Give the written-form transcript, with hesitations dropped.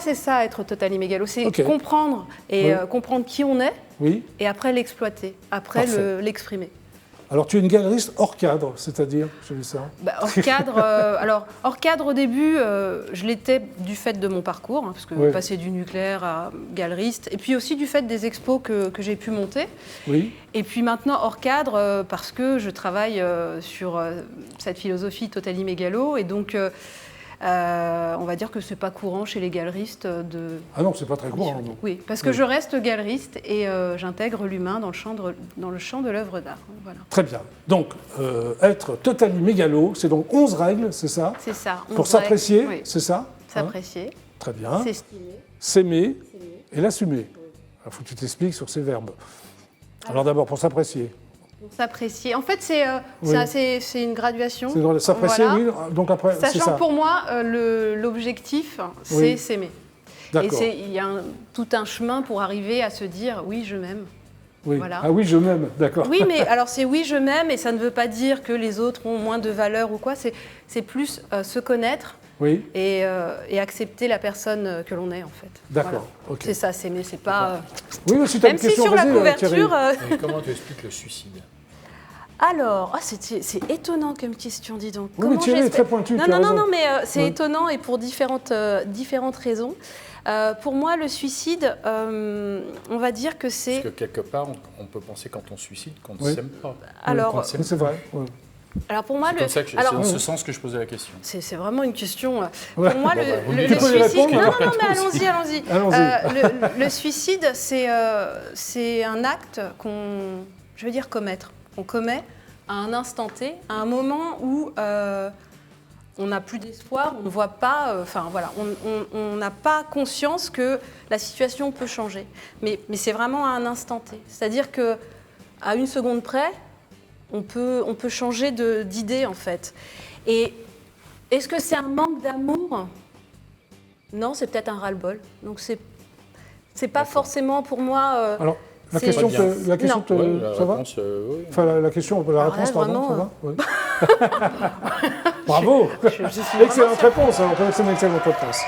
c'est ça, être totalement mégalo. C'est Ok. comprendre et Oui. comprendre qui on est Oui. et après l'exploiter, après Parfait. l'exprimer. Alors, tu es une galeriste hors cadre, c'est-à-dire, j'ai vu ça. Bah, hors cadre, alors hors cadre au début, je l'étais du fait de mon parcours, hein, parce que Oui. passer du nucléaire à galeriste, et puis aussi du fait des expos que j'ai pu monter. Oui. Et puis maintenant hors cadre, parce que je travaille sur cette philosophie totali mégalo, et donc on va dire que c'est pas courant chez les galeristes de... Ah non, c'est pas très courant, non. Oui, parce que je reste galeriste et j'intègre l'humain dans le champ de l'œuvre d'art. Voilà. Très bien. Donc, être totalement mégalo, c'est donc 11 règles, c'est ça? C'est ça. Pour s'apprécier, Oui. c'est ça? Hein? S'apprécier, Très bien. s'estimer. S'aimer et l'assumer. Il faut que tu t'expliques sur ces verbes. Alors d'abord, pour s'apprécier. Pour s'apprécier. En fait, c'est Oui. c'est une graduation. C'est drôle, s'apprécier, Voilà. oui. Donc après, c'est Sachant ça. que pour moi, l'objectif, c'est Oui. s'aimer. Et D'accord. il y a tout un chemin pour arriver à se dire « oui, je m'aime ». Oui. Voilà. Ah oui, je m'aime, d'accord. Oui, mais alors c'est oui, je m'aime, et ça ne veut pas dire que les autres ont moins de valeur ou quoi. C'est plus se connaître Oui, et accepter la personne que l'on est, en fait. d'accord. Voilà. Ok. C'est ça, s'aimer. C'est pas. Oui, mais si tu as Même une si question, sur la vas-y, Thierry. couverture. Et comment tu expliques le suicide? Alors, c'est étonnant comme question, dis donc. Oui, mais Thierry est j'espère- très pointu, Non, tu as non, non, raison. non, mais c'est Ouais. étonnant et pour différentes raisons. Pour moi, le suicide, on va dire que Parce c'est. que quelque part, on peut penser quand on se suicide qu'on ne Oui. s'aime pas. Alors, Qu'on ne s'aime Oui, c'est vrai. oui. alors pour moi, C'est comme ça que c'est alors, dans ce sens que je posais la question. c'est vraiment une question. Ouais. Pour moi, Bon, bah, vous le tu peux y suicide. répondre, Non, alors. non, non, mais allons-y. Allons-y. Le suicide, c'est un acte je veux dire, commettre. On commet à un instant T, à un moment où on n'a plus d'espoir, on ne voit pas. Enfin voilà, on n'a pas conscience que la situation peut changer. Mais c'est vraiment à un instant T. C'est-à-dire que à une seconde près, on peut changer d'idée, en fait. Et est-ce que c'est un manque d'amour? Non, c'est peut-être un ras-le-bol. Donc c'est pas forcément pour moi. Alors, la c'est- question, Pas bien. la question Non. Ouais, la ça va réponse, oui. Enfin, la question, la Alors réponse, là, pardon, vraiment, ça va Oui. Bravo je suis vraiment Excellente réponse, on connaît que c'est une excellente réponse.